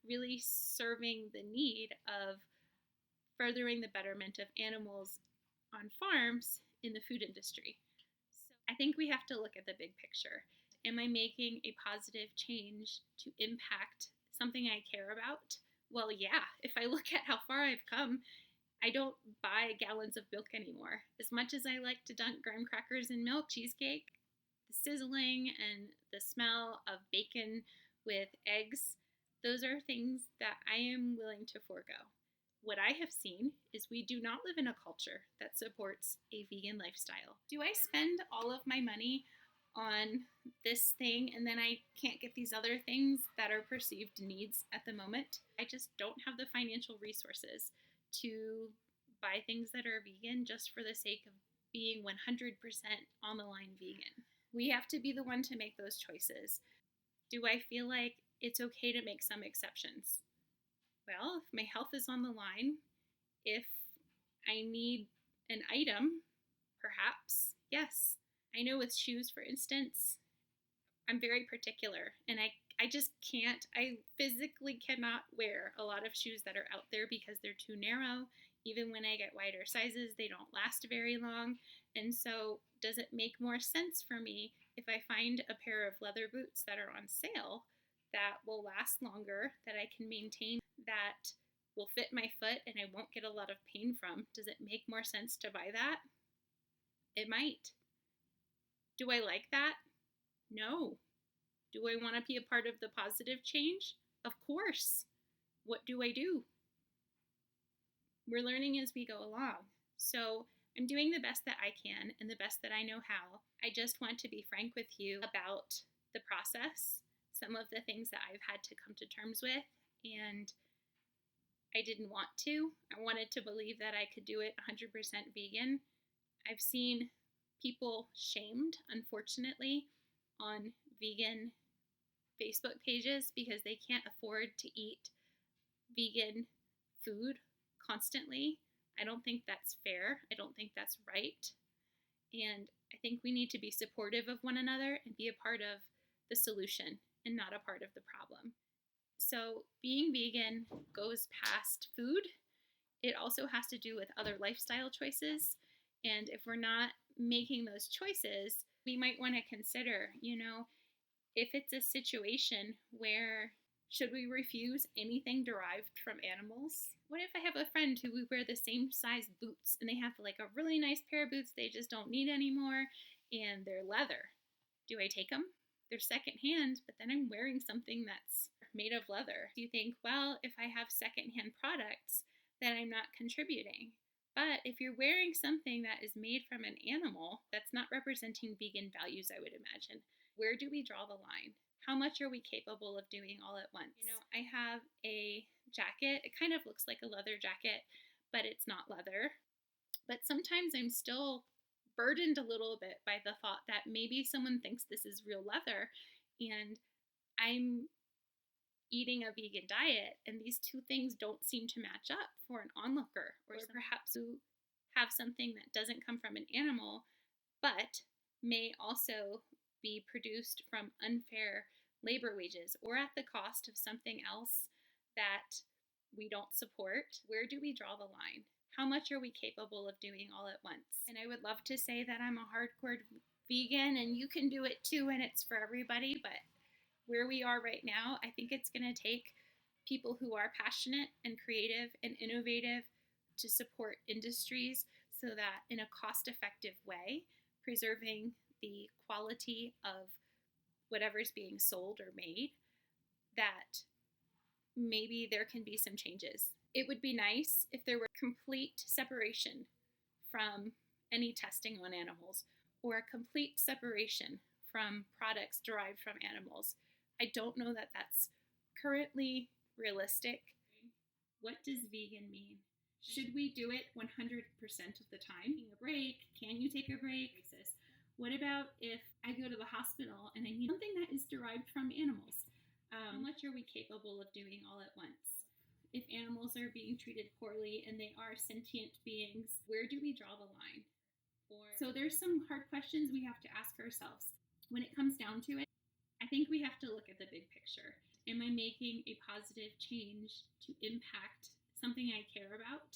really serving the need of furthering the betterment of animals on farms in the food industry. So I think we have to look at the big picture. Am I making a positive change to impact something I care about? Well, yeah, if I look at how far I've come, I don't buy gallons of milk anymore. As much as I like to dunk graham crackers in milk, cheesecake, the sizzling and the smell of bacon with eggs, those are things that I am willing to forego. What I have seen is we do not live in a culture that supports a vegan lifestyle. Do I spend all of my money on this thing and then I can't get these other things that are perceived needs at the moment? I just don't have the financial resources to buy things that are vegan just for the sake of being 100% on the line vegan. We have to be the one to make those choices. Do I feel like it's okay to make some exceptions? Well, if my health is on the line, if I need an item, perhaps, yes. I know with shoes, for instance, I'm very particular and I just can't, I physically cannot wear a lot of shoes that are out there because they're too narrow. Even when I get wider sizes, they don't last very long. And so, does it make more sense for me if I find a pair of leather boots that are on sale that will last longer, that I can maintain, that will fit my foot and I won't get a lot of pain from? Does it make more sense to buy that? It might. Do I like that? No. Do I want to be a part of the positive change? Of course. What do I do? We're learning as we go along. So I'm doing the best that I can and the best that I know how. I just want to be frank with you about the process, some of the things that I've had to come to terms with, and I didn't want to. I wanted to believe that I could do it 100% vegan. I've seen people shamed, unfortunately, on vegan Facebook pages because they can't afford to eat vegan food constantly. I don't think that's fair. I don't think that's right. And I think we need to be supportive of one another and be a part of the solution and not a part of the problem. So being vegan goes past food. It also has to do with other lifestyle choices. And if we're not making those choices, we might want to consider, if it's a situation where should we refuse anything derived from animals? What if I have a friend who would wear the same size boots and they have like a really nice pair of boots they just don't need anymore and they're leather? Do I take them? They're secondhand, but then I'm wearing something that's made of leather. Do you think, well, if I have secondhand products, then I'm not contributing? But if you're wearing something that is made from an animal, that's not representing vegan values, I would imagine. Where do we draw the line? How much are we capable of doing all at once? I have a jacket. It kind of looks like a leather jacket, but it's not leather. But sometimes I'm still burdened a little bit by the thought that maybe someone thinks this is real leather and I'm eating a vegan diet and these two things don't seem to match up for an onlooker, or perhaps you have something that doesn't come from an animal but may also be produced from unfair labor wages or at the cost of something else that we don't support. Where do we draw the line? How much are we capable of doing all at once? And I would love to say that I'm a hardcore vegan and you can do it too and it's for everybody, but where we are right now, I think it's going to take people who are passionate and creative and innovative to support industries so that in a cost-effective way, preserving the quality of whatever's being sold or made, that maybe there can be some changes. It would be nice if there were complete separation from any testing on animals or a complete separation from products derived from animals. I don't know that that's currently realistic. What does vegan mean? Should we do it 100% of the time? Taking a break? Can you take a break? What about if I go to the hospital and I need something that is derived from animals? How much are we capable of doing all at once? If animals are being treated poorly and they are sentient beings, where do we draw the line? So there's some hard questions we have to ask ourselves. When it comes down to it, I think we have to look at the big picture Am I making a positive change to impact something I care about?